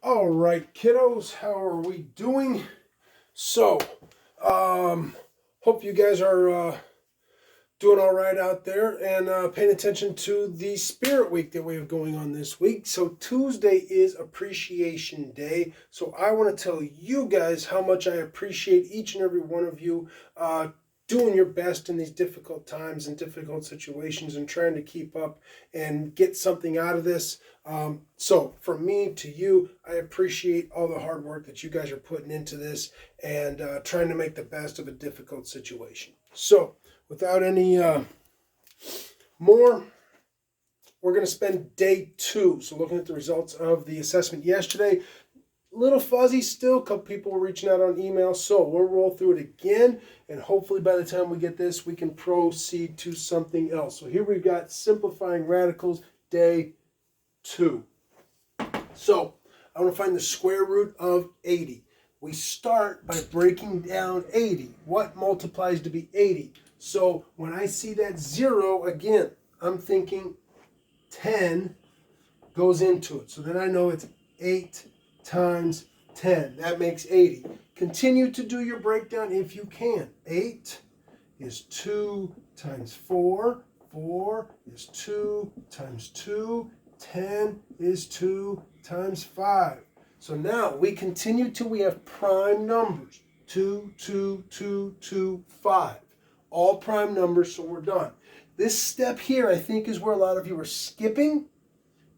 All right, kiddos, how are we doing? So, hope you guys are doing all right out there and paying attention to the Spirit Week that we have going on this week. So, Tuesday is Appreciation Day. So, I want to tell you guys how much I appreciate each and every one of you doing your best in these difficult times and difficult situations and trying to keep up and get something out of this. So from me to you, I appreciate all the hard work that you guys are putting into this and trying to make the best of a difficult situation. So without any more, we're going to spend day 2. So looking at the results of the assessment yesterday, little fuzzy still. A couple people were reaching out on email, so we'll roll through it again, and hopefully by the time we get this, we can proceed to something else. So here we've got simplifying radicals, day 2. So I want to find the square root of 80. We start by breaking down 80. What multiplies to be 80? So when I see that 0 again, I'm thinking 10 goes into it. So then I know it's 8 times 10. That makes 80. Continue to do your breakdown if you can. 8 is 2 times 4. 4 is 2 times 2. 10 is 2 times 5. So now we continue till we have prime numbers. 2, 2, 2, 2, 5. All prime numbers, so we're done. This step here, I think, is where a lot of you are skipping,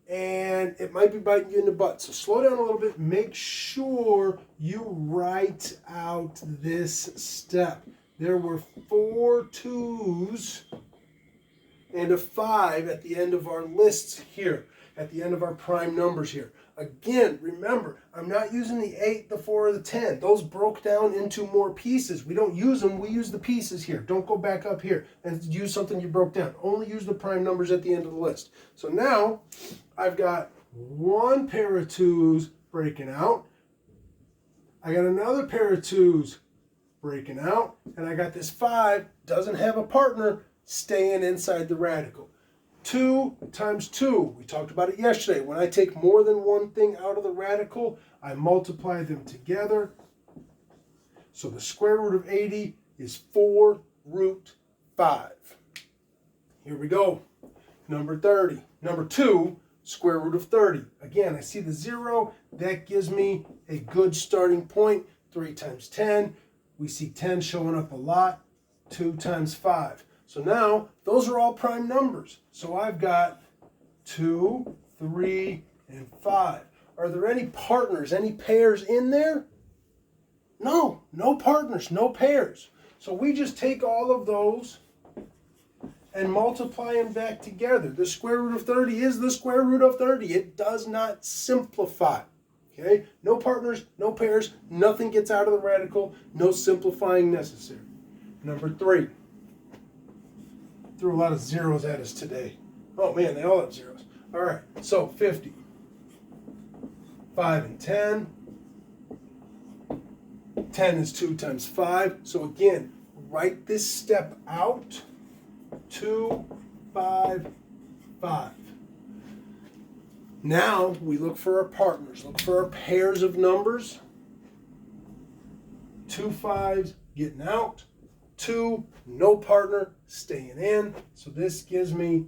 and it might be biting you in the butt. So slow down a little bit. Make sure you write out this step. There were 4 2s and a 5 at the end of our lists here, at the end of our prime numbers here. Again, remember, I'm not using the 8, the 4, or the 10. Those broke down into more pieces. We don't use them. We use the pieces here. Don't go back up here and use something you broke down. Only use the prime numbers at the end of the list. So now I've got 1 pair of 2s breaking out. I got another pair of 2s breaking out. And I got this 5, doesn't have a partner, staying inside the radical. 2 times 2. We talked about it yesterday. When I take more than one thing out of the radical, I multiply them together. So the square root of 80 is 4 root 5. Here we go. Number 30. Number 2, square root of 30. Again, I see the 0. That gives me a good starting point. 3 times 10. We see 10 showing up a lot. 2 times 5. So now, those are all prime numbers. So I've got 2, 3, and 5. Are there any partners, any pairs in there? No, no partners, no pairs. So we just take all of those and multiply them back together. The square root of 30 is the square root of 30. It does not simplify. Okay? No partners, no pairs, nothing gets out of the radical, no simplifying necessary. Number 3. Threw a lot of zeros at us today. Oh man, they all have zeros. All right, so 50. 5 and 10. 10 is 2 times 5. So again, write this step out. 2, 5, 5. Now we look for our partners. Look for our pairs of numbers. 2 5s getting out. 2, no partner, staying in. So this gives me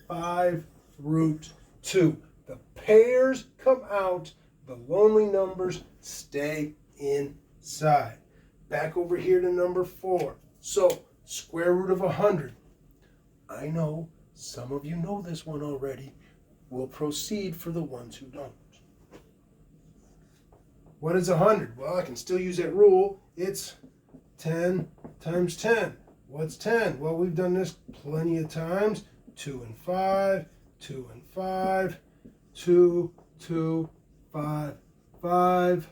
5 root 2. The pairs come out, the lonely numbers stay inside. Back over here to number 4. So square root of 100. I know some of you know this one already. We'll proceed for the ones who don't. What is 100? Well, I can still use that rule. It's 10 times 10. What's 10? Well, we've done this plenty of times. 2 and 5, 2 and 5, 2, 2, 5, 5.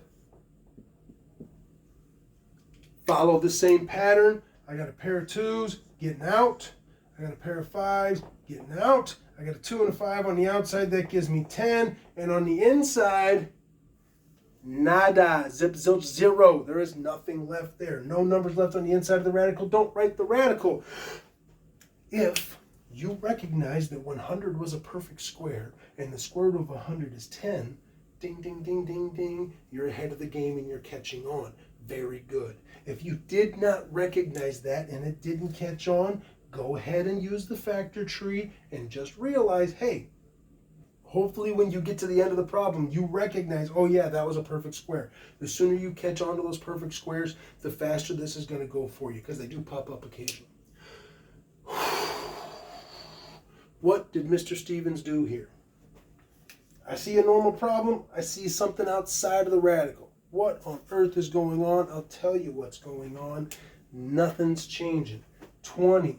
Follow the same pattern. I got a pair of 2s getting out. I got a pair of 5s getting out. I got a 2 and a 5 on the outside. That gives me 10. And on the inside, nada, zip, zilch, 0. There is nothing left there. No numbers left on the inside of the radical. Don't write the radical. If you recognize that 100 was a perfect square and the square root of 100 is 10, Ding, ding, ding, ding, ding. You're ahead of the game and you're catching on. Very good. If you did not recognize that and it didn't catch on, go ahead and use the factor tree and just realize, hey, hopefully when you get to the end of the problem, you recognize, oh yeah, that was a perfect square. The sooner you catch on to those perfect squares, the faster this is going to go for you, because they do pop up occasionally. What did Mr. Stevens do here? I see a normal problem. I see something outside of the radical. What on earth is going on? I'll tell you what's going on. Nothing's changing. 20,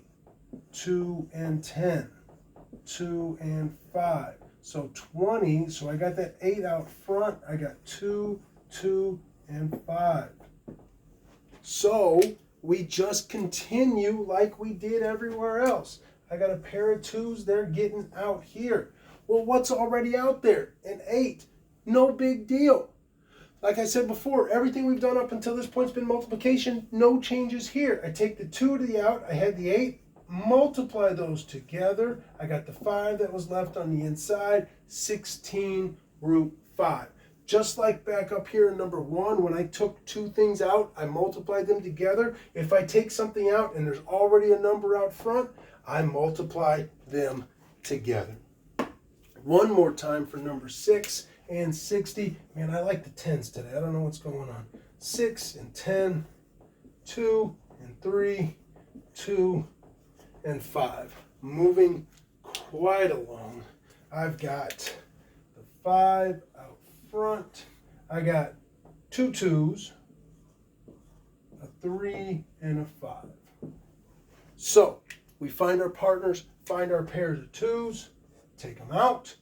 2 and 10, 2 and 5. So 20, so I got that 8 out front. I got 2, 2, and 5. So we just continue like we did everywhere else. I got a pair of 2s, they're getting out here. Well, what's already out there? An 8. No big deal. Like I said before, everything we've done up until this point has been multiplication. No changes here. I take the 2 to the out. I had the 8. Multiply those together. I got the 5 that was left on the inside. 16 root 5. Just like back up here in number 1, when I took 2 things out, I multiplied them together. If I take something out and there's already a number out front, I multiply them together. One more time for number 6 and 60. Man, I like the 10s today. I don't know what's going on. 6 and 10, 2 and 3, 2 and 5. Moving quite along. I've got the 5 out front. I got 2 2s, a 3, and a 5. So we find our partners, find our pairs of 2s, take them out.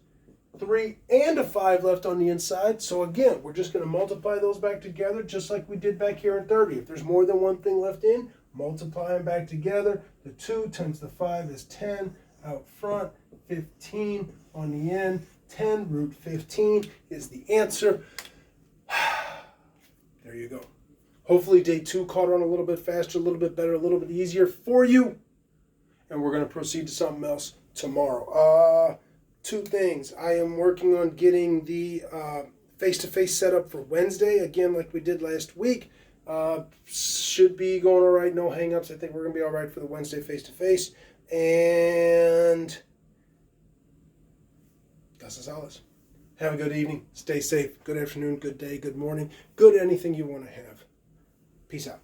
3 and a 5 left on the inside. So again, we're just going to multiply those back together just like we did back here in 30. If there's more than one thing left in, multiply them back together. The 2 times the 5 is 10 out front, 15 on the end. 10 root 15 is the answer. There you go. Hopefully day 2 caught on a little bit faster, a little bit better, a little bit easier for you. And we're going to proceed to something else tomorrow. 2 things. I am working on getting the face-to-face set up for Wednesday, again like we did last week. Should be going all right, no hang-ups. I think we're going to be all right for the Wednesday face-to-face. And that's as alles. Have a good evening. Stay safe. Good afternoon, good day, good morning. Good anything you want to have. Peace out.